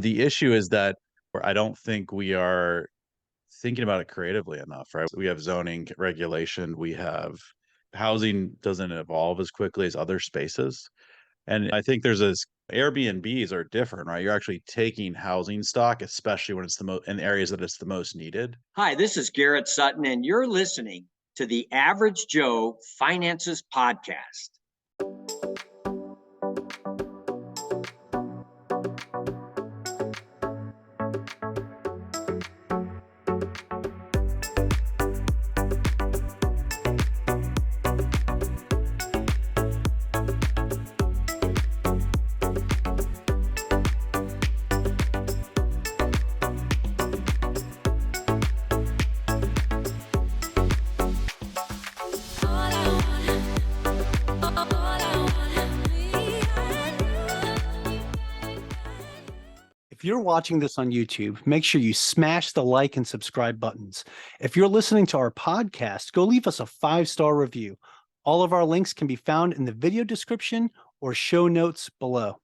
The issue is that I don't think we are thinking about it creatively enough, right? We have zoning regulation, we have housing doesn't evolve as quickly as other spaces. And I think there's this Airbnbs are different, right? You're actually taking housing stock, especially when it's the most in areas that it's the most needed. Hi, this is Garrett Sutton, and you're listening to the Average Joe Finances Podcast. If you're watching this on YouTube, make sure you smash the like and subscribe buttons. If you're listening to our podcast, go leave us a 5-star review. All of our links can be found in the video description or show notes below.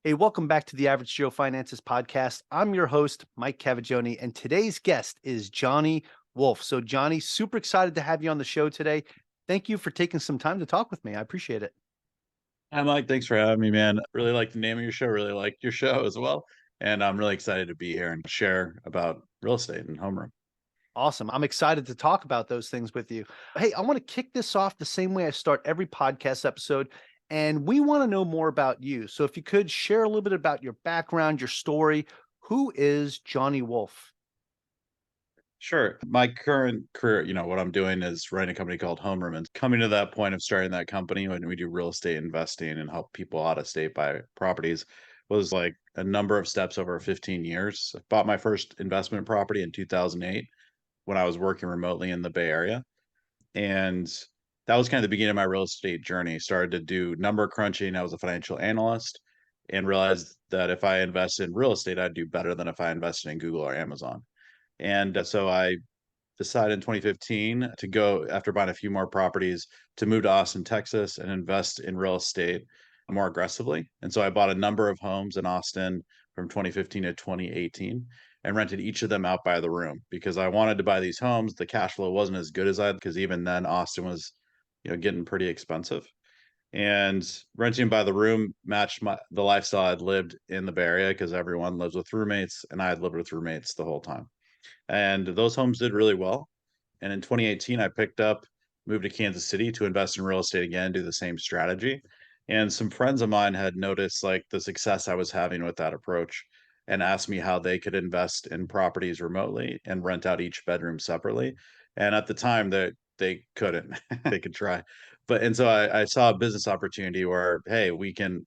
Hey, welcome back to the Average Joe Finances Podcast. I'm your host, Mike Cavaggioni, and today's guest is Johnny Wolff. So, Johnny, super excited to have you on the show today. Thank you for taking some time to talk with me. I appreciate it. Hi, Mike. Thanks for having me, man. Really like the name of your show. Really like your show as well. And I'm really excited to be here and share about real estate and homeroom. Awesome. I'm excited to talk about those things with you. Hey, I want to kick this off the same way I start every podcast episode, and we want to know more about you. So if you could share a little bit about your background, your story. Who is Johnny Wolff? Sure. My current career, what I'm doing is running a company called HomeRoom. And coming to that point of starting that company when we do real estate investing and help people out of state buy properties was like a number of steps over 15 years. I bought my first investment property in 2008 when I was working remotely in the Bay Area. And that was kind of the beginning of my real estate journey. Started to do number crunching. I was a financial analyst and realized that if I invested in real estate, I'd do better than if I invested in Google or Amazon. And so I decided in 2015 to go after buying a few more properties to move to Austin, Texas and invest in real estate more aggressively. And so I bought a number of homes in Austin from 2015 to 2018 and rented each of them out by the room because I wanted to buy these homes. The cash flow wasn't as good as because even then Austin was, getting pretty expensive. And renting by the room matched the lifestyle I'd lived in the Bay Area because everyone lives with roommates and I had lived with roommates the whole time. And those homes did really well. And in 2018, I moved to Kansas City to invest in real estate again, do the same strategy. And some friends of mine had noticed like the success I was having with that approach and asked me how they could invest in properties remotely and rent out each bedroom separately. And at the time that they couldn't, they could try. And so I saw a business opportunity where, hey,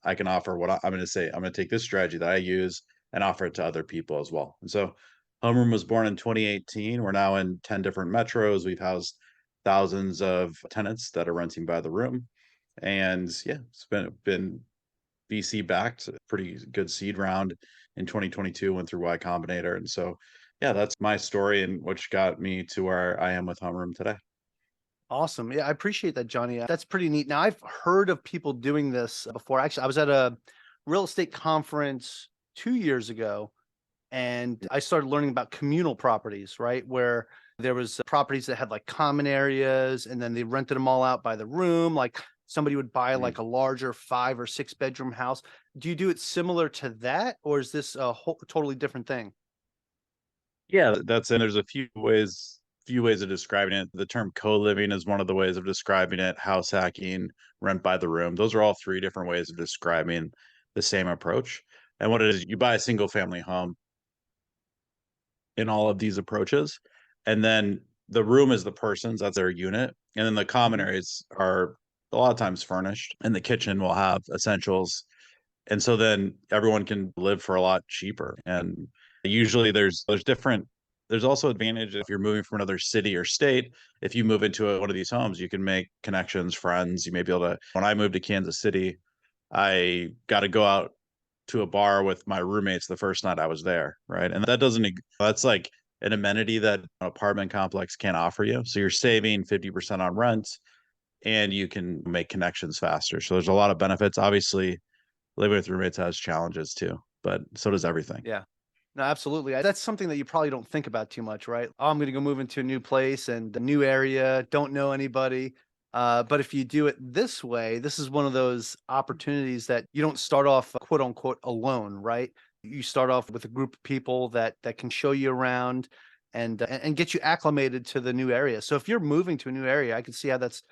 I can offer I'm going to say, I'm going to take this strategy that I use and offer it to other people as well. And so HomeRoom was born in 2018. We're now in 10 different metros. We've housed thousands of tenants that are renting by the room. And yeah, it's been VC backed, pretty good seed round in 2022, went through Y Combinator. And so, yeah, that's my story and which got me to where I am with HomeRoom today. Awesome. Yeah, I appreciate that, Johnny. That's pretty neat. Now, I've heard of people doing this before. Actually, I was at a real estate conference 2 years ago, and I started learning about communal properties, right? Where there was properties that had like common areas, and then they rented them all out by the room. Like somebody would buy Mm. like a larger 5 or 6 bedroom house. Do you do it similar to that, or is this a totally different thing? Yeah, that's and there's a few ways of describing it. The term co-living is one of the ways of describing it, house hacking, rent by the room. Those are all three different ways of describing the same approach. And what it is, you buy a single family home in all of these approaches, and then the room is the person's, that's their unit, and then the common Mhm. areas are a lot of times furnished, and the kitchen will have essentials. And so then everyone can live for a lot cheaper. And usually there's also advantage if you're moving from another city or state. If you move into one of these homes, you can make connections, friends. You may be able to. When I moved to Kansas City, I got to go out to a bar with my roommates the first night I was there, right? And that's like an amenity that an apartment complex can't offer you. So you're saving 50% on rent and you can make connections faster. So there's a lot of benefits. Obviously, living with roommates has challenges too. but so does everything. Yeah. No, absolutely. That's something that you probably don't think about too much, right? Oh, I'm going to go move into a new place and a new area, don't know anybody. But if you do it this way, this is one of those opportunities that you don't start off quote unquote alone, right? You start off with a group of people that can show you around and get you acclimated to the new area. So if you're moving to a new area, I can see how that's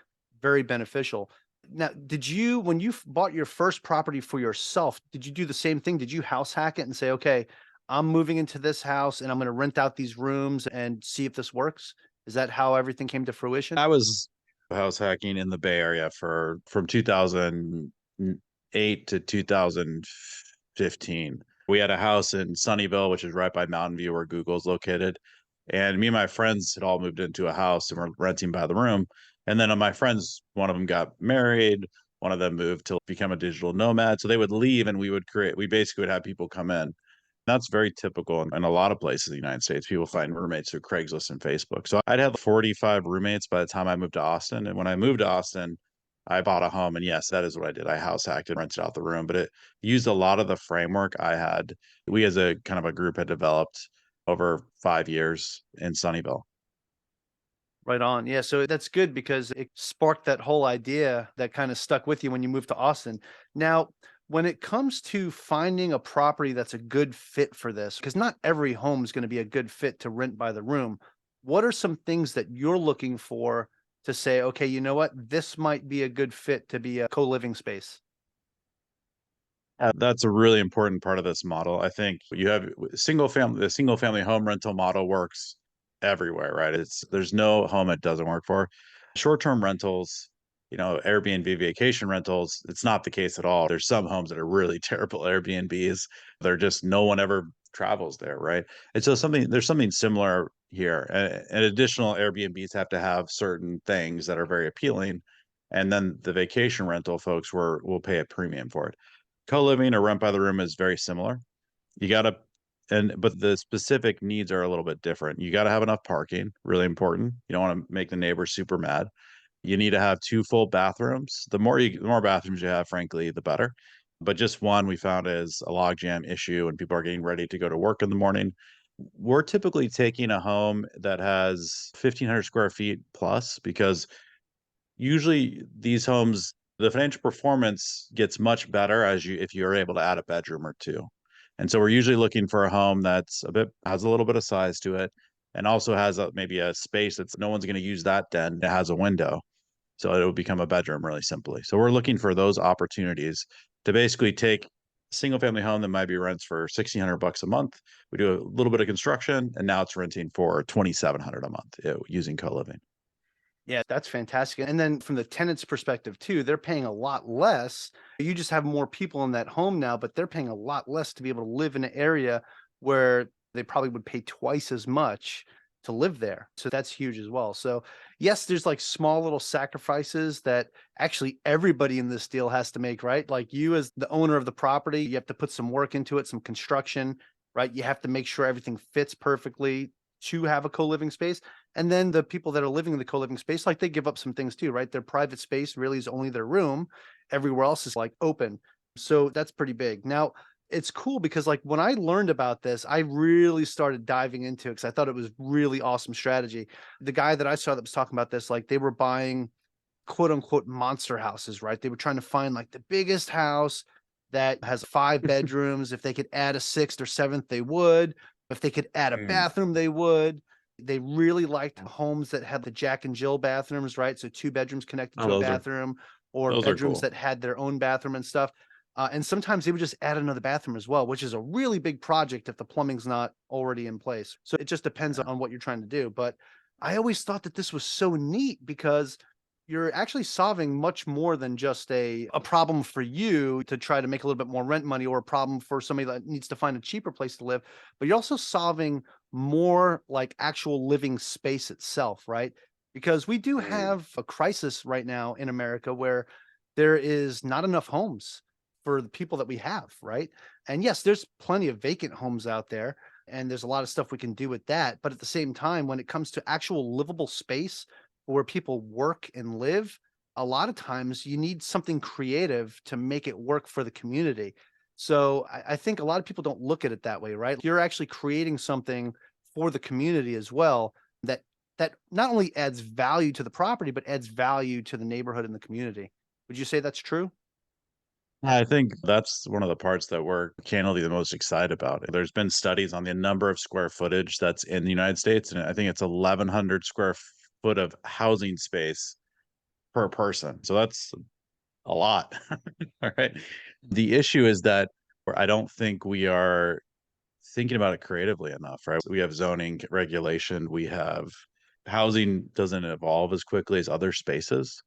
very beneficial. Now, when you bought your first property for yourself, did you do the same thing? Did you house hack it and say, okay, I'm moving into this house and I'm going to rent out these rooms and see if this works? Is that how everything came to fruition? I was house hacking in the Bay Area from 2008 to 2015. We had a house in Sunnyvale, which is right by Mountain View where Google's located. And me and my friends had all moved into a house and were renting by the room. And then my friends, one of them got married, one of them moved to become a digital nomad. So they would leave and we basically would have people come in. That's very typical in a lot of places in the United States. People find roommates through Craigslist and Facebook. So I'd have 45 roommates by the time I moved to Austin. And when I moved to Austin, I bought a home. And yes, that is what I did. I house hacked and rented out the room, but it used a lot of the framework we as a kind of a group had developed over 5 years in Sunnyvale. Right on. Yeah. So that's good because it sparked that whole idea that kind of stuck with you when you moved to Austin. Now, when it comes to finding a property that's a good fit for this, because not every home is going to be a good fit to rent by the room, what are some things that you're looking for to say, okay, you know what, this might be a good fit to be a co-living space? That's a really important part of this model. I think the single family home rental model works everywhere, right? There's no home it doesn't work for. Short-term rentals, Airbnb vacation rentals, it's not the case at all. There's some homes that are really terrible Airbnbs. They're just no one ever travels there, right? And so there's something similar here. And additional Airbnbs have to have certain things that are very appealing. And then the vacation rental folks will pay a premium for it. Co-living or rent by the room is very similar. You got to but the specific needs are a little bit different. You got to have enough parking, really important. You don't want to make the neighbors super mad. You need to have 2 full bathrooms. The more bathrooms you have, frankly, the better. But just one we found is a logjam issue and people are getting ready to go to work in the morning. We're typically taking a home that has 1,500 square feet plus because usually these homes, the financial performance gets much better if you're able to add a bedroom or two. And so we're usually looking for a home has a little bit of size to it and also has maybe a space that's no one's going to use that den. It has a window. So it will become a bedroom really simply. So we're looking for those opportunities to basically take a single family home that might be rents for $1,600 a month. We do a little bit of construction and now it's renting for $2,700 a month using co-living. Yeah, that's fantastic. And then from the tenant's perspective too, they're paying a lot less. You just have more people in that home now, but they're paying a lot less to be able to live in an area where they probably would pay twice as much to live there. So that's huge as well. So yes, there's like small little sacrifices that actually everybody in this deal has to make, right? Like you as the owner of the property, you have to put some work into it, some construction, right? You have to make sure everything fits perfectly to have a co-living space. And then the people that are living in the co-living space, like they give up some things too, right? Their private space really is only their room. Everywhere else is like open. So that's pretty big. Now, it's cool because like when I learned about this, I really started diving into it because I thought it was really awesome strategy. The guy that I saw that was talking about this, like they were buying quote unquote monster houses, right? They were trying to find like the biggest house that has 5 bedrooms. If they could add a sixth or seventh, they would. If they could add a bathroom, they would. They really liked homes that had the Jack and Jill bathrooms, right? So 2 bedrooms connected to a bathroom, or those are bedrooms cool. that had their own bathroom and stuff. And sometimes they would just add another bathroom as well, which is a really big project if the plumbing's not already in place. So it just depends on what you're trying to do. But I always thought that this was so neat because you're actually solving much more than just a problem for you to try to make a little bit more rent money or a problem for somebody that needs to find a cheaper place to live, but you're also solving more like actual living space itself, right? Because we do have a crisis right now in America where there is not enough homes for the people that we have, right? And yes, there's plenty of vacant homes out there and there's a lot of stuff we can do with that, but at the same time when it comes to actual livable space where people work and live, a lot of times you need something creative to make it work for the community. So I think a lot of people don't look at it that way, right? You're actually creating something for the community as well that not only adds value to the property, but adds value to the neighborhood and the community. Would you say that's true? I think that's one of the parts that we're candidly the most excited about. There's been studies on the number of square footage that's in the United States, and I think it's 1,100 square foot of housing space per person. So that's a lot. All right. The issue is that I don't think we are thinking about it creatively enough, right? We have zoning regulation, we have housing doesn't evolve as quickly as other spaces.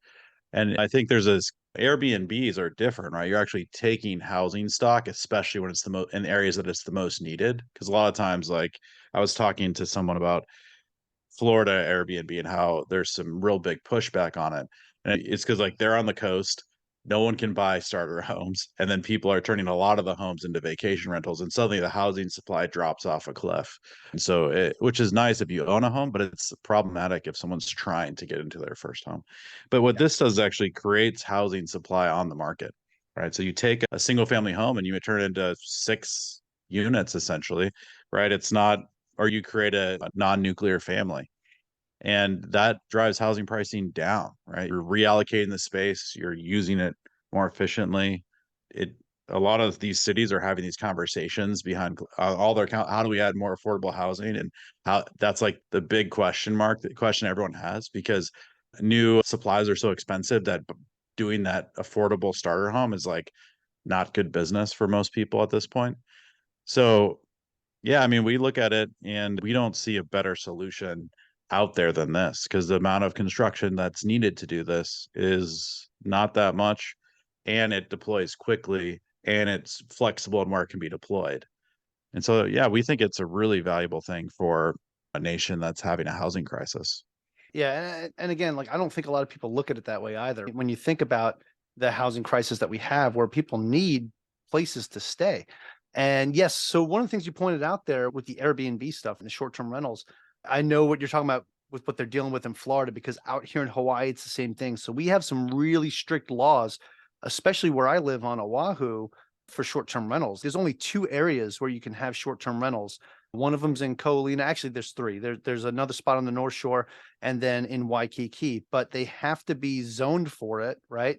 And I think there's this Airbnbs are different, right? You're actually taking housing stock, especially when it's the most in areas that it's the most needed. Because a lot of times, like I was talking to someone about Florida Airbnb and how there's some real big pushback on it. And it's because like they're on the coast, no one can buy starter homes, and then people are turning a lot of the homes into vacation rentals, and suddenly the housing supply drops off a cliff. And so, which is nice if you own a home, but it's problematic if someone's trying to get into their first home. But what this does actually creates housing supply on the market, right? So you take a single family home and you turn it into 6 units essentially, right? It's not, or you create a non-nuclear family, and that drives housing pricing down, right? You're reallocating the space, you're using it more efficiently. It A lot of these cities are having these conversations behind all their account. How do we add more affordable housing? And how that's like the big question mark, the question everyone has, because new supplies are so expensive that doing that affordable starter home is like not good business for most people at this point. So yeah, I mean, we look at it and we don't see a better solution out there than this because the amount of construction that's needed to do this is not that much, and it deploys quickly and it's flexible in where it can be deployed. And so, yeah, we think it's a really valuable thing for a nation that's having a housing crisis. Yeah, and again, like I don't think a lot of people look at it that way either. When you think about the housing crisis that we have, where people need places to stay, and yes, so one of the things you pointed out there with the Airbnb stuff and the short-term rentals, I know what you're talking about with what they're dealing with in Florida because out here in Hawaii, it's the same thing. So we have some really strict laws, especially where I live on Oahu for short-term rentals. There's only two areas where you can have short-term rentals. One of them's in Kolina. Actually, there's three. There's another spot on the North Shore and then in Waikiki, but they have to be zoned for it, right?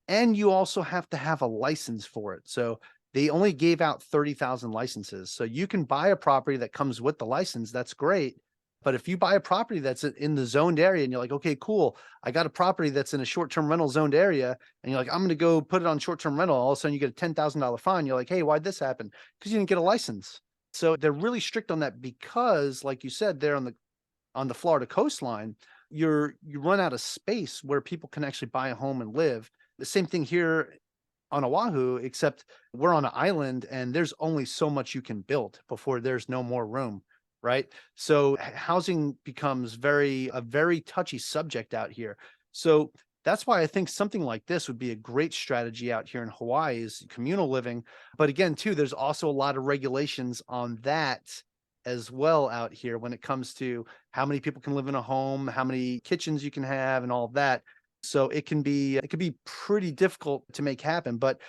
And you also have to have a license for it. So they only gave out 30,000 licenses. So you can buy a property that comes with the license. That's great. But if you buy a property that's in the zoned area and you're like, okay, cool, I got a property that's in a short-term rental zoned area, and you're like, I'm going to go put it on short-term rental, all of a sudden you get a $10,000 fine. You're like, hey, why'd this happen? Because you didn't get a license. So they're really strict on that because, like you said, they're on the Florida coastline, you run out of space where people can actually buy a home and live. The same thing here on Oahu, except we're on an island and there's only so much you can build before there's no more room, right? So housing becomes a very touchy subject out here. So that's why I think something like this would be a great strategy out here in Hawaii is communal living. But again, too, there's also a lot of regulations on that as well out here when it comes to how many people can live in a home, how many kitchens you can have, and all of that. So it could be pretty difficult to make happen. But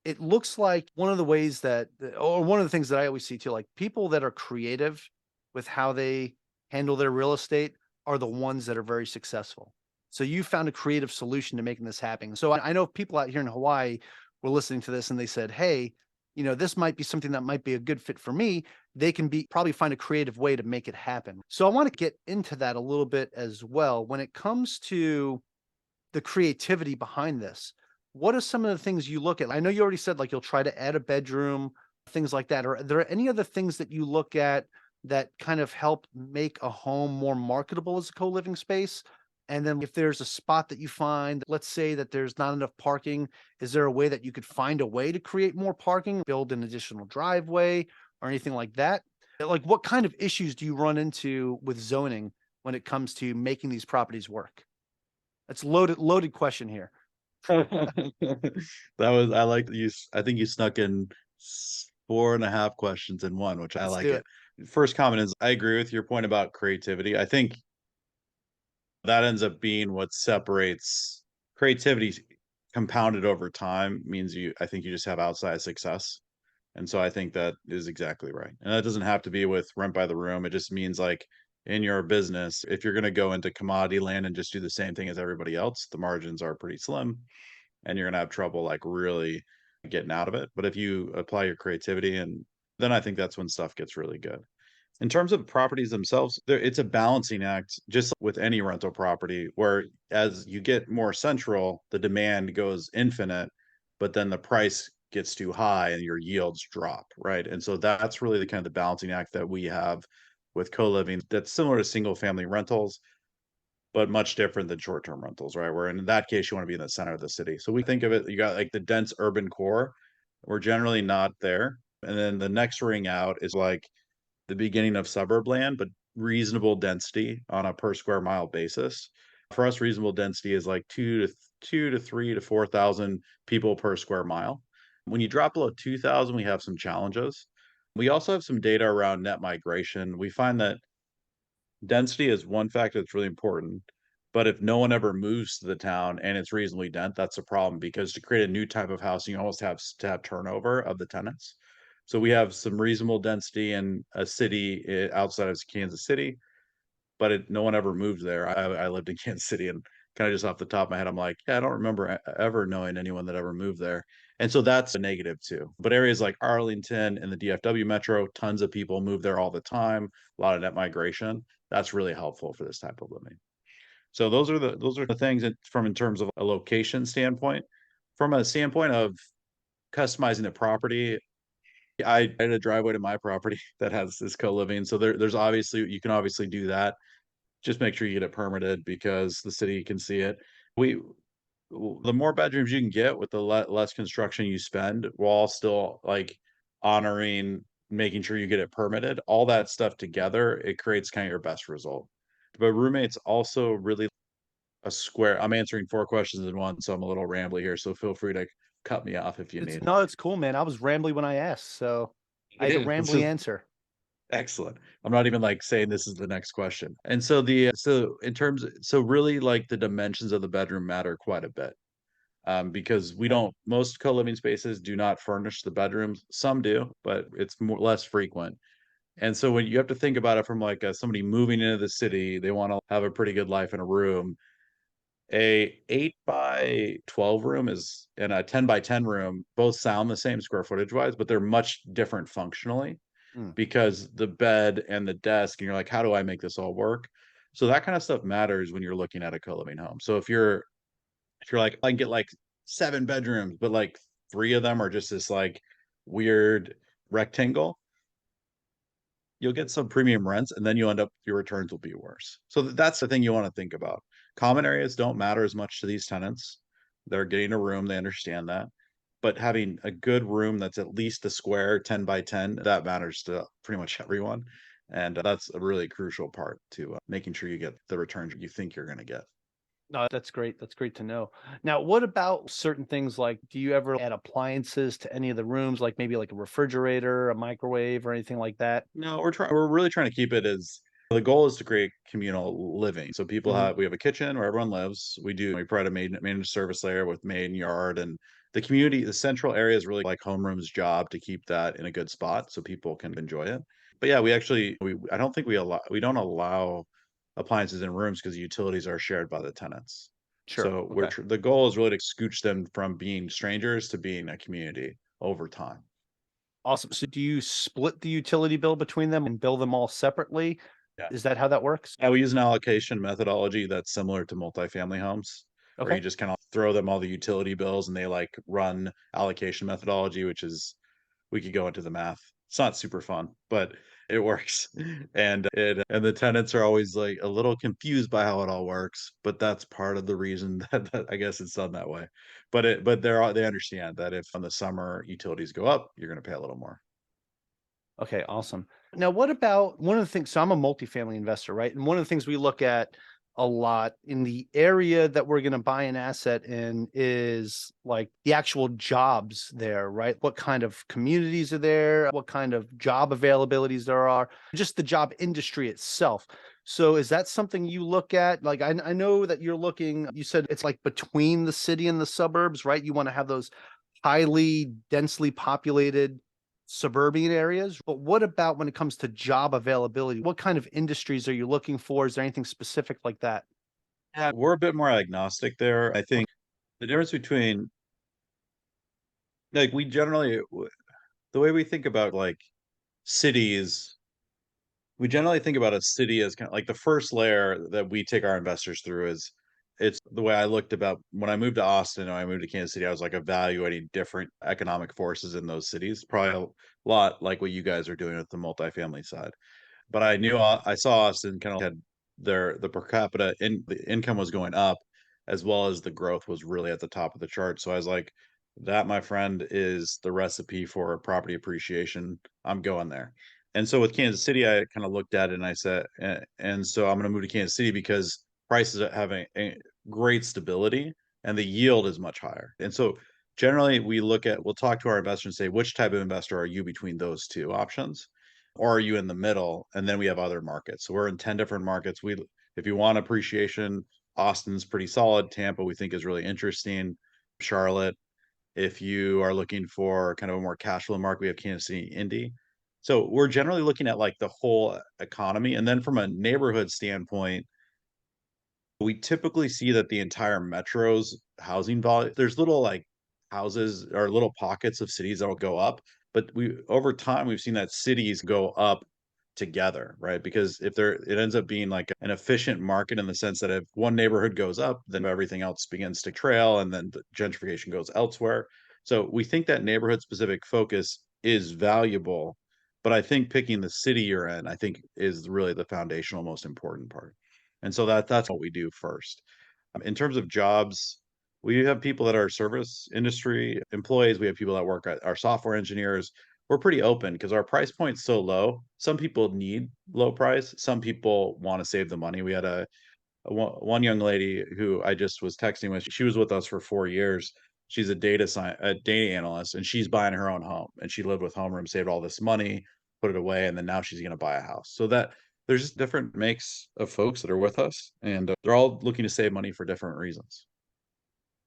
it looks like one of the ways that, or one of the things that I always see too, like people that are creative with how they handle their real estate are the ones that are very successful. So you found a creative solution to making this happen. So I know people out here in Hawaii were listening to this and they said, hey, this might be something that might be a good fit for me. They can probably find a creative way to make it happen. So I want to get into that a little bit as well. When it comes to the creativity behind this, what are some of the things you look at? I know you already said like you'll try to add a bedroom, things like that. Are there any other things that you look at that kind of help make a home more marketable as a co-living space? And then if there's a spot that you find, let's say that there's not enough parking, is there a way that you could find a way to create more parking, build an additional driveway or anything like that? Like what kind of issues do you run into with zoning when it comes to making these properties work? That's loaded question here. That was, I like you. I think you snuck in 4.5 questions in one, which I Let's like do it. it. First comment is I agree with your point about creativity. I think that ends up being what separates creativity compounded over time means I think you just have outsized success. And so I think that is exactly right. And that doesn't have to be with rent by the room. It just means like in your business, if you're going to go into commodity land and just do the same thing as everybody else, the margins are pretty slim and you're going to have trouble like really getting out of it. But if you apply your creativity, and then I think that's when stuff gets really good. In terms of properties themselves, it's a balancing act, just with any rental property, where as you get more central, the demand goes infinite, but then the price gets too high and your yields drop, right? And so that's really the kind of the balancing act that we have with co-living that's similar to single family rentals, but much different than short-term rentals, right? Where in that case, you want to be in the center of the city. So we think of it, you got like the dense urban core. We're generally not there. And then the next ring out is like the beginning of suburb land, but reasonable density on a per square mile basis. For us, reasonable density is like 2 to 3 to 4,000 people per square mile. When you drop below 2,000, we have some challenges. We also have some data around net migration. We find that density is one factor that's really important. But if no one ever moves to the town and it's reasonably dense, that's a problem, because to create a new type of housing, you almost have to have turnover of the tenants. So we have some reasonable density in a city outside of Kansas City, but no one ever moved there. I lived in Kansas City, and kind of just off the top of my head, I'm like, yeah, I don't remember ever knowing anyone that ever moved there. And so that's a negative too. But areas like Arlington and the DFW metro, tons of people move there all the time, a lot of net migration. That's really helpful for this type of living. So those are the things that, from in terms of a location standpoint. From a standpoint of customizing the property, I had a driveway to my property that has this co-living. So there's obviously, you can obviously do that. Just make sure you get it permitted because the city can see it. We the more bedrooms you can get with the less construction you spend, while still like honoring making sure you get it permitted, all that stuff together, it creates kind of your best result. But roommates also really a square. I'm answering 4 questions in one, so I'm a little rambly here. So feel free to cut me off if you need. No, it's cool, man. I was rambly when I asked, so I had a Yeah, rambly answer. excellent. I'm not even like saying this is the next question. And so so in terms, so really like the dimensions of the bedroom matter quite a bit. Because we don't, most co-living spaces do not furnish the bedrooms. Some do, but it's less frequent. And so when you have to think about it from like somebody moving into the city, they want to have a pretty good life in a room. A 8 by 12 room is and a 10 by 10 room both sound the same square footage wise, but they're much different functionally, Mm. because the bed and the desk, and you're like, how do I make this all work? So that kind of stuff matters when you're looking at a co-living home. So if you're like, I can get like 7 bedrooms, but like 3 of them are just this like weird rectangle, you'll get some premium rents, and then you end up, your returns will be worse. So that's the thing you want to think about. Common areas don't matter as much to these tenants. They're getting a room, they understand that. But having a good room that's at least a square 10 by 10, that matters to pretty much everyone. And that's a really crucial part to making sure you get the returns you think you're going to get. No, that's great. That's great to know. Now, what about certain things like, do you ever add appliances to any of the rooms, like maybe like a refrigerator, a microwave, or anything like that? No, we're really trying to keep it as, the goal is to create communal living. So Mhm. we have a kitchen where everyone lives. We provide a managed service there with maid and yard, and the community, the central area is really like homeroom's job to keep that in a good spot so people can enjoy it. But yeah, I don't think we don't allow appliances in rooms because utilities are shared by the tenants. Sure. So Okay. the goal is really to scooch them from being strangers to being a community over time. Awesome. So do you split the utility bill between them and bill them all separately? Yeah. Is that how that works? We use an allocation methodology that's similar to multifamily homes, where you Okay. just kind of throw them all the utility bills and they like run allocation methodology, which is, we could go into the math. It's not super fun, but it works. And the tenants are always like a little confused by how it all works, but that's part of the reason that I guess it's done that way. But they understand that if in the summer utilities go up, you're going to pay a little more. Okay, awesome. Now, what about one of the things? So I'm a multifamily investor, right? And one of the things we look at a lot in the area that we're going to buy an asset in is like the actual jobs there, right? What kind of communities are there? What kind of job availabilities there are? Just the job industry itself. So is that something you look at? Like, I know that you're looking, you said it's like between the city and the suburbs, right? You want to have those highly densely populated suburban areas. But what about when it comes to job availability? What kind of industries are you looking for? Is there anything specific like that? Yeah, we're a bit more agnostic there. I think the difference between like we generally the way we think about like cities, we generally think about a city as kind of like the first layer that we take our investors through is it's the way I looked about when I moved to Austin and I moved to Kansas City, I was like evaluating different economic forces in those cities, probably a lot like what you guys are doing with the multifamily side. But I knew I saw Austin kind of had the per capita the income was going up as well as the growth was really at the top of the chart. So I was like, that, my friend, is the recipe for property appreciation. I'm going there. And so with Kansas City, I kind of looked at it and I said, and so I'm going to move to Kansas City because prices are having a great stability and the yield is much higher. And so generally we'll talk to our investor and say, which type of investor are you between those two options? Or are you in the middle? And then we have other markets. So we're in 10 different markets. If you want appreciation, Austin's pretty solid. Tampa, we think is really interesting. Charlotte, if you are looking for kind of a more cash flow market, we have Kansas City, Indy. So we're generally looking at like the whole economy. And then from a neighborhood standpoint, we typically see that the entire metro's housing volume, there's little like houses or little pockets of cities that'll go up, but we over time we've seen that cities go up together, right? Because if there it ends up being like an efficient market in the sense that if one neighborhood goes up, then everything else begins to trail and then the gentrification goes elsewhere. So we think that neighborhood specific focus is valuable, but I think picking the city you're in, I think is really the foundational most important part. And so that's what we do first. In terms of jobs, we have people that are service industry employees. We have people that work at our software engineers. We're pretty open because our price point's so low. Some people need low price. Some people want to save the money. We had one young lady who I just was texting with. She was with us for 4 years. She's a data analyst, and she's buying her own home. And she lived with HomeRoom, saved all this money, put it away, and then now she's going to buy a house. So that there's just different makes of folks that are with us, and they're all looking to save money for different reasons.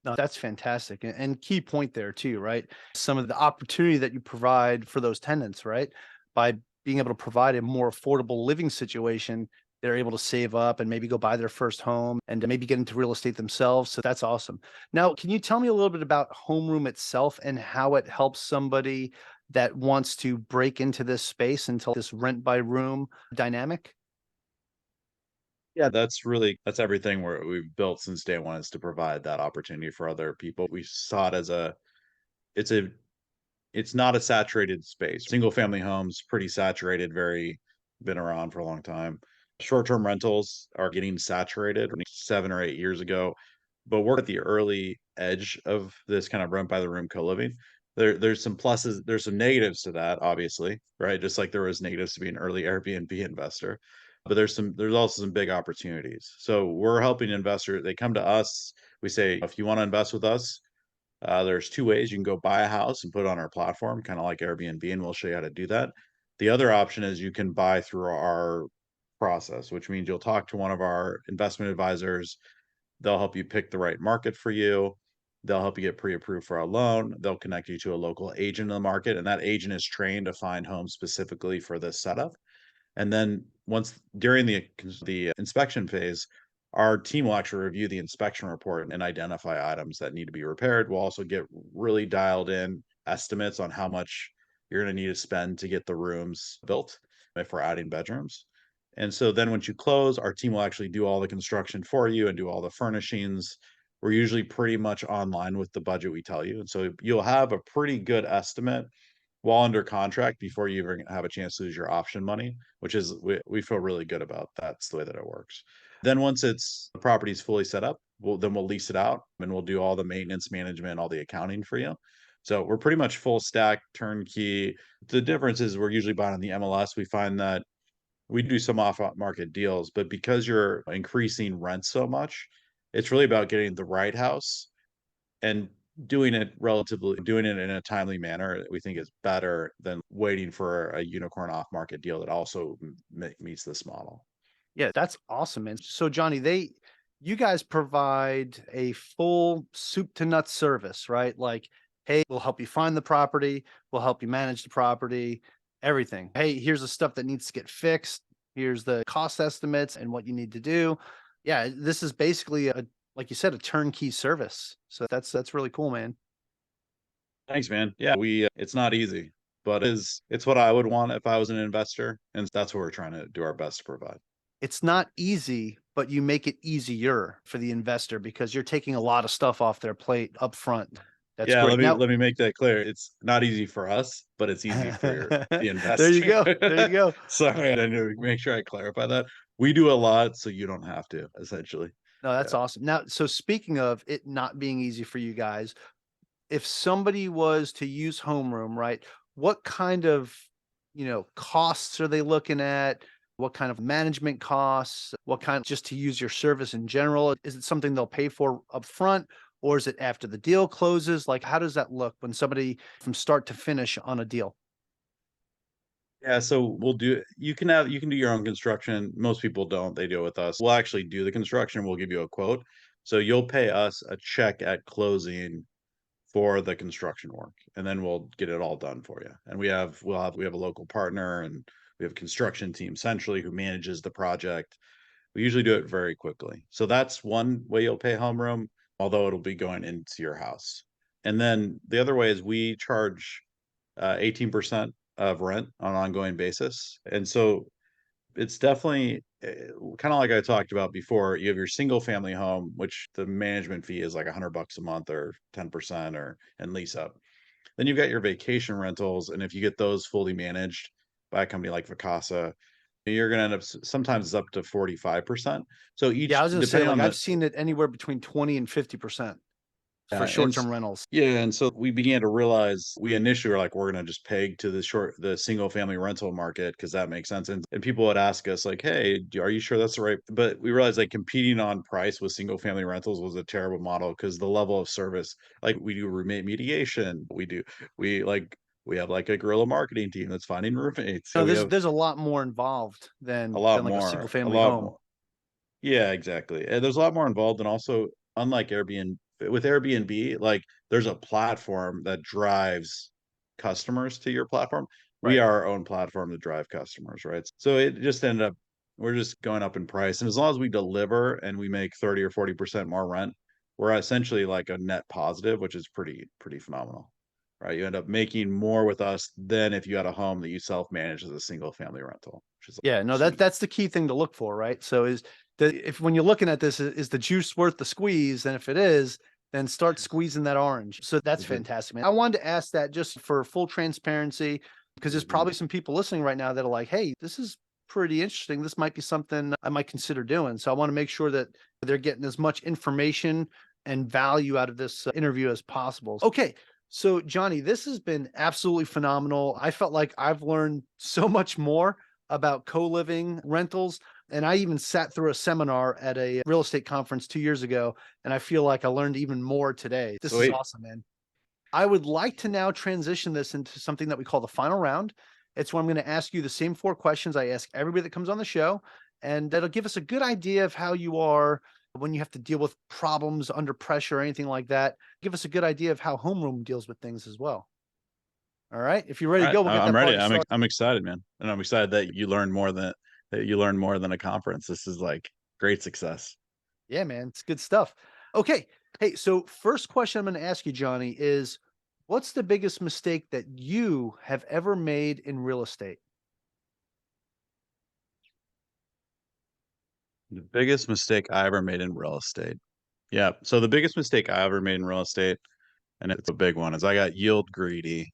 No, that's fantastic. And key point there too, right? Some of the opportunity that you provide for those tenants, right? By being able to provide a more affordable living situation, they're able to save up and maybe go buy their first home and maybe get into real estate themselves. So that's awesome. Now, can you tell me a little bit about Homeroom itself and how it helps somebody that wants to break into this space into this rent by room dynamic? Yeah, that's everything we've built since day one is to provide that opportunity for other people. We saw it as it's a it's not a saturated space. Single family homes, pretty saturated, very been around for a long time. Short-term rentals are getting saturated 7 or 8 years ago, but we're at the early edge of this kind of rent by the room co-living. There's some pluses, there's some negatives to that, obviously, right? Just like there was negatives to be an early Airbnb investor, but there's also some big opportunities. So we're helping investors. They come to us. We say, if you want to invest with us, there's two ways. You can go buy a house and put it on our platform, kind of like Airbnb, and we'll show you how to do that. The other option is you can buy through our process, which means you'll talk to one of our investment advisors. They'll help you pick the right market for you. They'll help you get pre-approved for a loan. They'll connect you to a local agent in the market, and that agent is trained to find homes specifically for this setup. And then once during the inspection phase, our team will actually review the inspection report and identify items that need to be repaired. We'll also get really dialed in estimates on how much you're going to need to spend to get the rooms built if we're adding bedrooms. And so then once you close, our team will actually do all the construction for you and do all the furnishings. We're usually pretty much online with the budget we tell you. And so you'll have a pretty good estimate while under contract before you even have a chance to lose your option money, which is we feel really good about. That's the way that it works. Then once the property's fully set up, we'll lease it out and we'll do all the maintenance management, all the accounting for you. So we're pretty much full stack turnkey. The difference is we're usually buying on the MLS. We find that We do some off market deals, but because you're increasing rent so much, it's really about getting the right house and doing it in a timely manner. We think is better than waiting for a unicorn off market deal that also meets this model. Yeah, that's awesome, man. So Johnny, you guys provide a full soup to nuts service, right? Like, hey, we'll help you find the property, we'll help you manage the property, everything. Hey, here's the stuff that needs to get fixed. Here's the cost estimates and what you need to do. Yeah, this is basically like you said, a turnkey service. So that's really cool, man. Thanks, man. Yeah, it's not easy, but it's what I would want if I was an investor, and that's what we're trying to do our best to provide. It's not easy, but you make it easier for the investor because you're taking a lot of stuff off their plate up front. That's Yeah, great. Now, let me make that clear. It's not easy for us, but it's easy for the there you investor. go. There you go. Sorry, I didn't make sure I clarify that. We do a lot, so you don't have to, essentially. No, that's Yeah. awesome. Now, so speaking of it not being easy for you guys, if somebody was to use homeroom, right, what kind of, costs are they looking at? What kind of management costs? What kind just to use your service in general? Is it something they'll pay for up front, or is it after the deal closes? Like, how does that look when somebody from start to finish on a deal? Yeah, so you can do your own construction. Most people don't. They do it with us. We'll actually do the construction. We'll give you a quote. So you'll pay us a check at closing for the construction work, and then we'll get it all done for you. And we have a local partner, and we have a construction team centrally who manages the project. We usually do it very quickly. So that's one way you'll pay homeroom, although it'll be going into your house. And then the other way is we charge 18% of rent on an ongoing basis. And so it's definitely kind of like I talked about before. You have your single family home, which the management fee is like $100 a month or 10% or and lease up. Then you've got your vacation rentals, and if you get those fully managed by a company like Vacasa, you're going to end up sometimes it's up to 45%. So Yeah, I each was gonna say, depending like, on I've the seen it anywhere between 20 and 50% for and short-term rentals. yeah, and so we began to realize we initially were like, we're gonna just peg to the single family rental market because that makes sense. And people would ask us like, hey, are you sure that's the right? But we realized like competing on price with single family rentals was a terrible model because the level of service, like we do roommate mediation, we like we have like a guerrilla marketing team that's finding roommates. So No, we have there's a lot more involved than like a single a family lot home. more. Yeah, exactly. And there's a lot more involved, and also, unlike Airbnb, with Airbnb, like there's a platform that drives customers to your platform. We Right. are our own platform to drive customers, right? So it just ended up we're just going up in price. And as long as we deliver and we make 30 or 40% more rent, we're essentially like a net positive, which is pretty phenomenal. Right. You end up making more with us than if you had a home that you self-manage as a single family rental, which is Yeah, no, sweet. that's the key thing to look for, right? So if when you're looking at this, is the juice worth the squeeze? And if it is, then start squeezing that orange. So that's Mhm, fantastic, man. I wanted to ask that just for full transparency, because there's mhm. probably some people listening right now that are like, hey, this is pretty interesting. This might be something I might consider doing. So I want to make sure that they're getting as much information and value out of this interview as possible. Okay. So, Johnny, this has been absolutely phenomenal. I felt like I've learned so much more about co-living rentals. And I even sat through a seminar at a real estate conference 2 years ago, and I feel like I learned even more today. This is Sweet. awesome, man. I would like to now transition this into something that we call the final round. It's where I'm going to ask you the same 4 questions I ask everybody that comes on the show, and that'll give us a good idea of how you are when you have to deal with problems under pressure or anything like that. Give us a good idea of how homeroom deals with things as well. All right. If you're ready to Alright, go, we'll get I'm that ready. party started. I'm excited, man, and I'm excited that you learn more than a conference. This is, like, great success. Yeah, man, it's good stuff. Okay. Hey, so first question I'm going to ask you, Johnny, is what's the biggest mistake that you have ever made in real estate? The biggest mistake I ever made in real estate. Yeah, so the biggest mistake I ever made in real estate, and it's a big one, is I got yield greedy.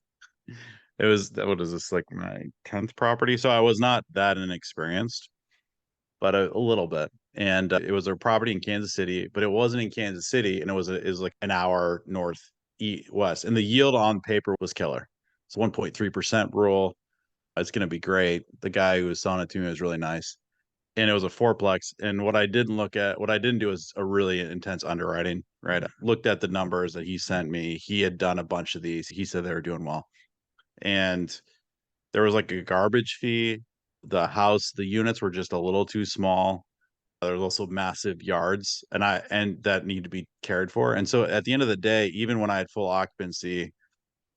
What is this, like, my 10th property? So I was not that inexperienced, but a little bit, and, it was a property in Kansas City, but it wasn't in Kansas City, and it was, like, an hour west, and the yield on paper was killer. It's 1.3% rural. It's going to be great. The guy who was selling it to me was really nice. And it was a fourplex. And what I didn't do is a really intense underwriting, right? I looked at the numbers that he sent me. He had done a bunch of these. He said they were doing well. And there was like a garbage fee. The units were just a little too small. There's also massive yards and that need to be cared for. And so at the end of the day, even when I had full occupancy,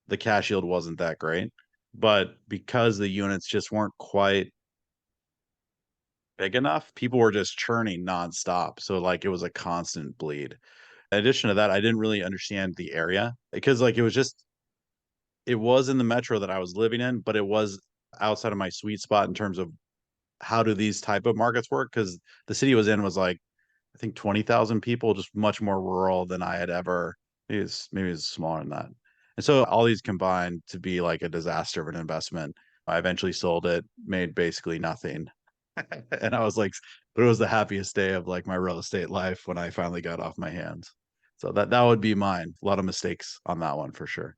the cash yield wasn't that great. But because the units just weren't quite big enough, people were just churning nonstop. So like it was a constant bleed. In addition to that, I didn't really understand the area because like it was in the metro that I was living in, but it was outside of my sweet spot in terms of how do these type of markets work? Because the city I was in was like I think 20,000 people, just much more rural than I had ever. Maybe it's smaller than that. And so all these combined to be like a disaster of an investment. I eventually sold it, made basically nothing. And I was like, but it was the happiest day of like my real estate life when I finally got off my hands. So that would be mine. A lot of mistakes on that one for sure.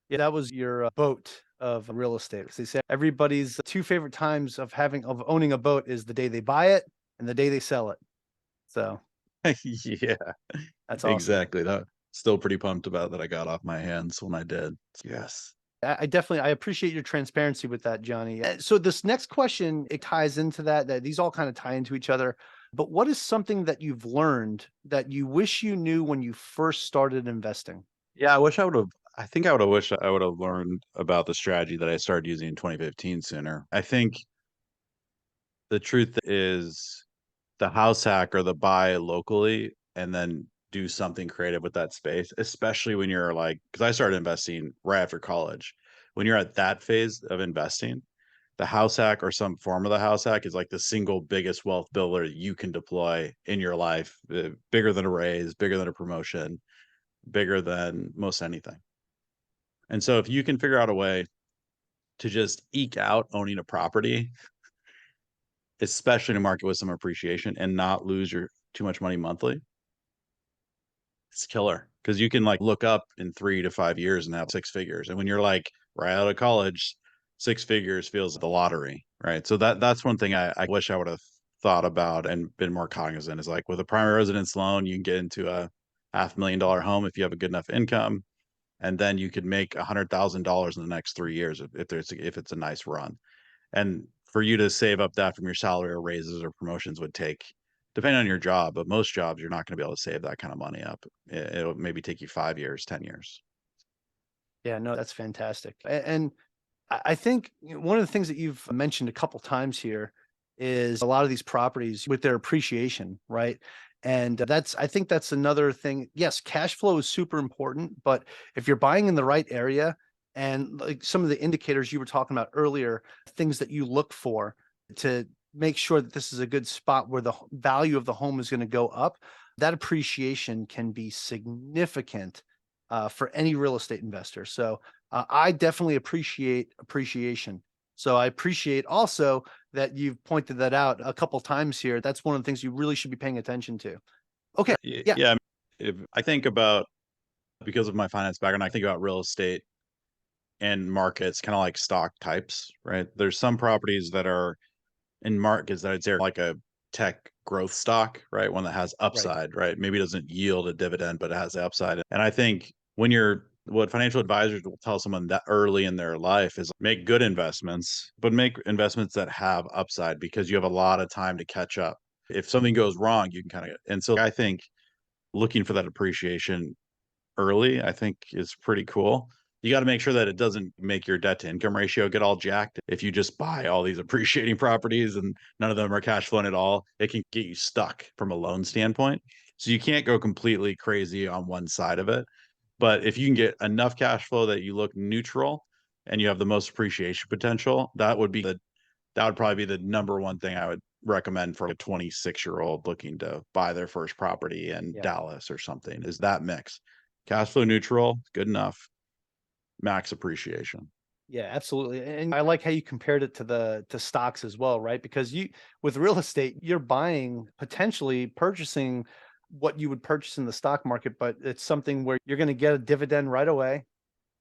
Yeah, that was your boat of real estate. 'Cause they say everybody's two favorite times of owning a boat is the day they buy it and the day they sell it. So Yeah, that's awesome. exactly. That still pretty pumped about that I got off my hands when I did. Yes. I definitely I appreciate your transparency with that, Johnny. So this next question, it ties into that these all kind of tie into each other. But what is something that you've learned that you wish you knew when you first started investing? Yeah, I think I would have wished I would have learned about the strategy that I started using in 2015 sooner. I think the truth is the house hack or the buy locally and then do something creative with that space, especially when you're like, because I started investing right after college. When you're at that phase of investing, the house hack or some form of the house hack is like the single biggest wealth builder you can deploy in your life, bigger than a raise, bigger than a promotion, bigger than most anything. And so if you can figure out a way to just eke out owning a property, especially in a market with some appreciation and not lose your too much money monthly, it's killer because you can like look up in 3 to 5 years and have six figures. And when you're like right out of college, six figures feels like the lottery, right? So that's one thing I wish I would have thought about and been more cognizant is like with a primary residence loan, you can get into a $500,000 home if you have a good enough income, and then you could make $100,000 in the next 3 years if it's a nice run. And for you to save up that from your salary or raises or promotions would take, depending on your job, but most jobs, you're not going to be able to save that kind of money up. It'll maybe take you 5 years, 10 years. Yeah, no, that's fantastic. And I think one of the things that you've mentioned a couple times here is a lot of these properties with their appreciation, right? And I think that's another thing. Yes, cash flow is super important, but if you're buying in the right area and like some of the indicators you were talking about earlier, things that you look for to make sure that this is a good spot where the value of the home is going to go up, that appreciation can be significant for any real estate investor. So I definitely appreciate appreciation. So I appreciate also that you've pointed that out a couple times here. That's one of the things you really should be paying attention to. Okay. Yeah. Yeah. If I think about, because of my finance background, I think about real estate and markets kind of like stock types, right? There's some properties that are in markets that I'd say are like a tech growth stock, right? One that has Right. upside, right? Maybe it doesn't yield a dividend, but it has upside. And I think what financial advisors will tell someone that early in their life is make good investments, but make investments that have upside because you have a lot of time to catch up. If something goes wrong, you can kind of, and so I think looking for that appreciation early, I think is pretty cool. You got to make sure that it doesn't make your debt to income ratio get all jacked. If you just buy all these appreciating properties and none of them are cash flowing at all, it can get you stuck from a loan standpoint. So you can't go completely crazy on one side of it. But if you can get enough cash flow that you look neutral and you have the most appreciation potential, that would probably be the number one thing I would recommend for a 26-year-old looking to buy their first property in Yeah. Dallas or something is that mix. Cash flow neutral, good enough, max appreciation. Yeah, absolutely. And I like how you compared it to stocks as well, right? Because you with real estate, you're buying potentially purchasing what you would purchase in the stock market, but it's something where you're going to get a dividend right away.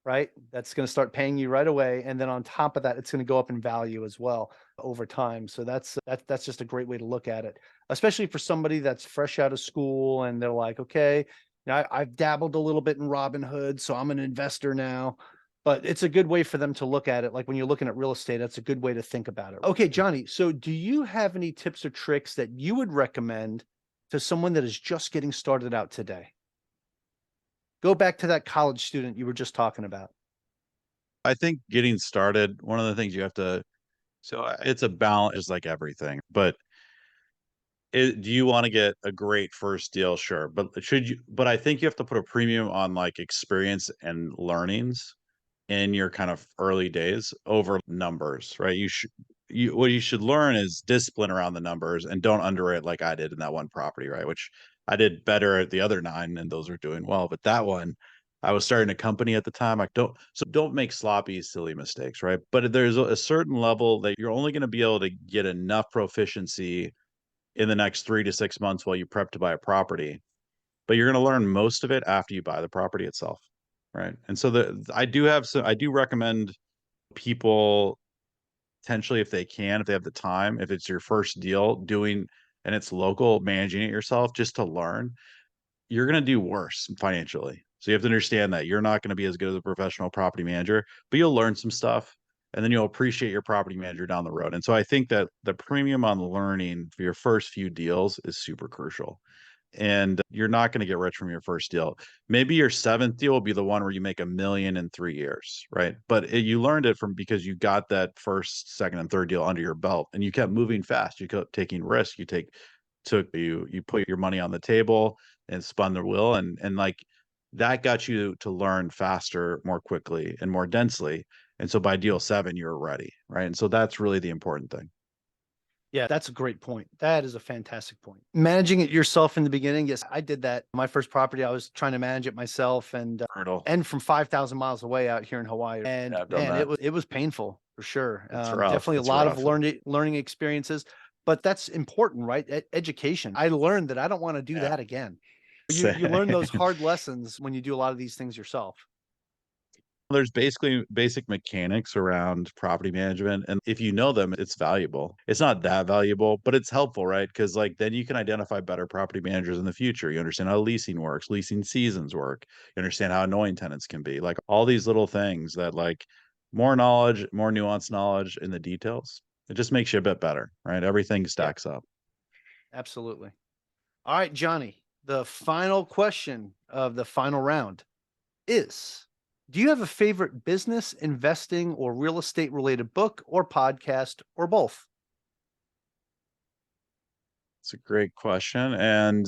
right? That's going to start paying you right away. And then on top of that, it's going to go up in value as well over time. So that's just a great way to look at it, especially for somebody that's fresh out of school and they're like, okay, I've dabbled a little bit in Robinhood, so I'm an investor now. But it's a good way for them to look at it. Like when you're looking at real estate, that's a good way to think about it. Okay, Johnny. So do you have any tips or tricks that you would recommend to someone that is just getting started out today? Go back to that college student you were just talking about. I think getting started, one of the things you have to, it's a balance, just like everything. But do you want to get a great first deal? Sure. But but I think you have to put a premium on like experience and learnings in your kind of early days over numbers, right? What you should learn is discipline around the numbers and don't underrate like I did in that one property, right? Which I did better at the other nine and those are doing well. But that one, I was starting a company at the time. Don't make sloppy, silly mistakes, right? But there's a certain level that you're only going to be able to get enough proficiency in the next 3 to 6 months while you prep to buy a property. But you're going to learn most of it after you buy the property itself, right? And so I do recommend people potentially if they can, if they have the time, if it's your first deal doing and it's local, managing it yourself just to learn, you're going to do worse financially. So you have to understand that you're not going to be as good as a professional property manager, but you'll learn some stuff and then you'll appreciate your property manager down the road. And so I think that the premium on learning for your first few deals is super crucial. And you're not going to get rich from your first deal. Maybe your seventh deal will be the one where you make 1 million in 3 years, right? But you learned it from because you got that first, second, and third deal under your belt, and you kept moving fast. You kept taking risks. You put your money on the table and spun the wheel, and like that got you to learn faster, more quickly, and more densely. And so by deal seven, you're ready, right? And so that's really the important thing. Yeah, that's a great point. That is a fantastic point. Managing it yourself in the beginning. Yes, I did that. My first property, I was trying to manage it myself Hurdle. and from 5,000 miles away out here in Hawaii. And Yeah, I've done man, that. it was painful for sure. It's rough. Definitely a It's lot of rough. learning experiences, but that's important, right? Education. I learned that I don't want to do Yeah. that again. You learn those hard lessons when you do a lot of these things yourself. There's basically basic mechanics around property management. And if you know them, it's valuable. It's not that valuable, but it's helpful, right? Because like then you can identify better property managers in the future. You understand how leasing works, leasing seasons work. You understand how annoying tenants can be. Like all these little things that like more knowledge, more nuanced knowledge in the details. It just makes you a bit better, right? Everything Yeah, stacks up. absolutely. All right, Johnny, the final question of the final round is, do you have a favorite business, investing, or real estate related book or podcast or both? It's a great question. And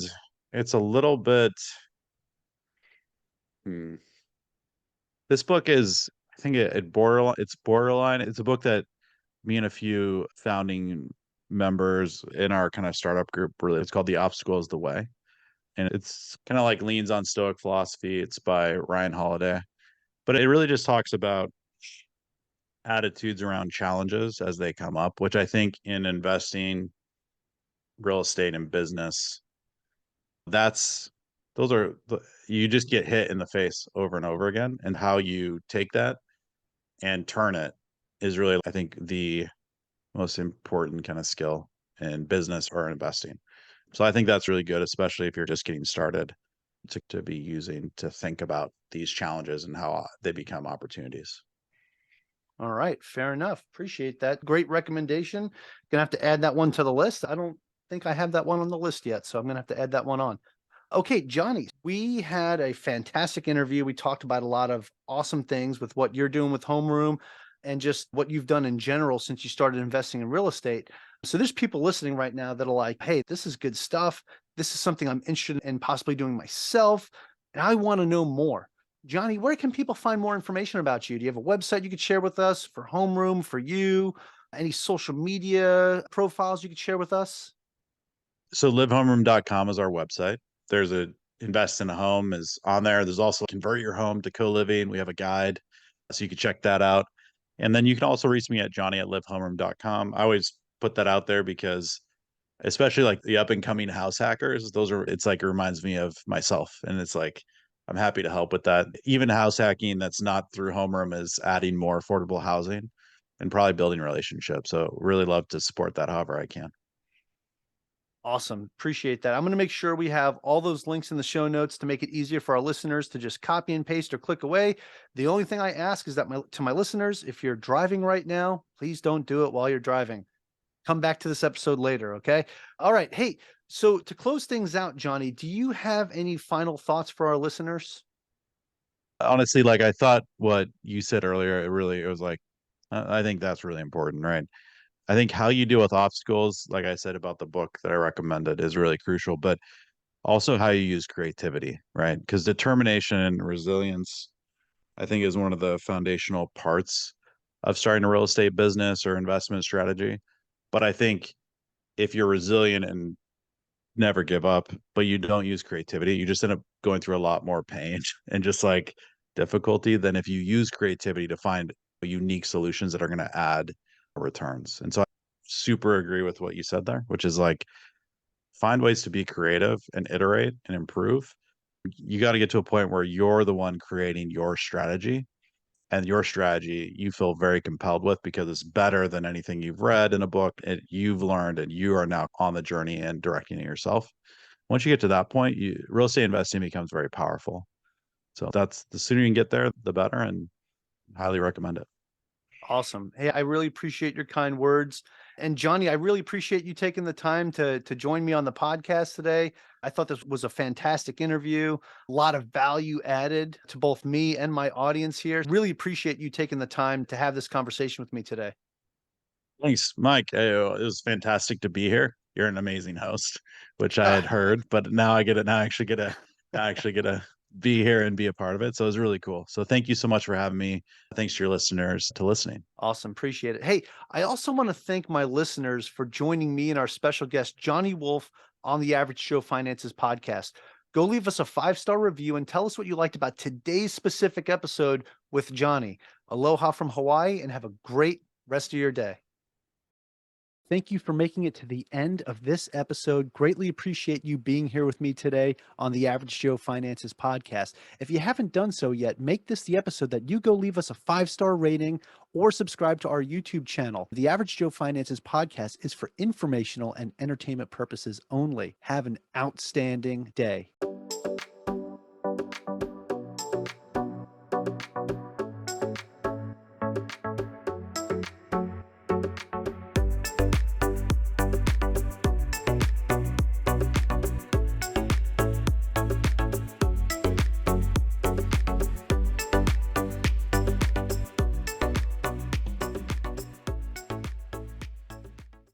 it's a little bit, hmm, this book is, I think it's borderline. It's a book that me and a few founding members in our kind of startup group really, it's called The Obstacle is the Way. And it's kind of like leans on Stoic philosophy. It's by Ryan Holiday, but it really just talks about attitudes around challenges as they come up, which I think in investing, real estate, and business, that's those are you just get hit in the face over and over again. And how you take that and turn it is really, I think, the most important kind of skill in business or investing. So I think that's really good, especially if you're just getting started to be using to think about these challenges and how they become opportunities. All right, fair enough. Appreciate that. Great recommendation. Gonna have to add that one to the list. I don't think I have that one on the list yet, so I'm gonna have to add that one on. Okay, Johnny, we had a fantastic interview. We talked about a lot of awesome things with what you're doing with HomeRoom and just what you've done in general since you started investing in real estate. So there's people listening right now that are like, hey, this is good stuff. This is something I'm interested in possibly doing myself, and I want to know more. Johnny, where can people find more information about you? Do you have a website you could share with us for HomeRoom, for you? Any social media profiles you could share with us? So livehomeroom.com is our website. There's a invest in a home is on there. There's also convert your home to co-living. We have a guide, so you can check that out. And then you can also reach me at johnny@livehomeroom.com. I always put that out there because especially like the up and coming house hackers, it's like it reminds me of myself. And it's like I'm happy to help with that. Even house hacking that's not through HomeRoom is adding more affordable housing and probably building relationships. So really love to support that however I can. Awesome. Appreciate that. I'm going to make sure we have all those links in the show notes to make it easier for our listeners to just copy and paste or click away. The only thing I ask is that to my listeners, if you're driving right now, please don't do it while you're driving. Come back to this episode later. Okay. All right. Hey, so to close things out, Johnny, do you have any final thoughts for our listeners? Honestly, like I thought what you said earlier, it was like, I think that's really important, right? I think how you deal with obstacles, like I said about the book that I recommended, is really crucial, but also how you use creativity, right? Because determination and resilience, I think, is one of the foundational parts of starting a real estate business or investment strategy. But I think if you're resilient and never give up, but you don't use creativity, you just end up going through a lot more pain and just like difficulty than if you use creativity to find unique solutions that are going to add returns. And so I super agree with what you said there, which is like find ways to be creative and iterate and improve. You got to get to a point where you're the one creating your strategy, and your strategy you feel very compelled with because it's better than anything you've read in a book, you've learned, and you are now on the journey and directing it yourself. Once you get to that point, real estate investing becomes very powerful. So that's the sooner you can get there, the better, and highly recommend it. Awesome. Hey, I really appreciate your kind words. And Johnny, I really appreciate you taking the time to join me on the podcast today. I thought this was a fantastic interview, a lot of value added to both me and my audience here. Really appreciate you taking the time to have this conversation with me today. Thanks, Mike. It was fantastic to be here. You're an amazing host, which I had Ah, heard, but now I get it. Now I actually get to be here and be a part of it. So it was really cool. So thank you so much for having me. Thanks to your listeners to listening. awesome. Appreciate it. Hey, I also want to thank my listeners for joining me and our special guest, Johnny Wolff, on the Average Joe Finances podcast. Go leave us a 5-star review and tell us what you liked about today's specific episode with Johnny. Aloha from Hawaii and have a great rest of your day. Thank you for making it to the end of this episode. Greatly appreciate you being here with me today on the Average Joe Finances podcast. If you haven't done so yet, make this the episode that you go leave us a 5-star rating or subscribe to our YouTube channel. The Average Joe Finances podcast is for informational and entertainment purposes only. Have an outstanding day.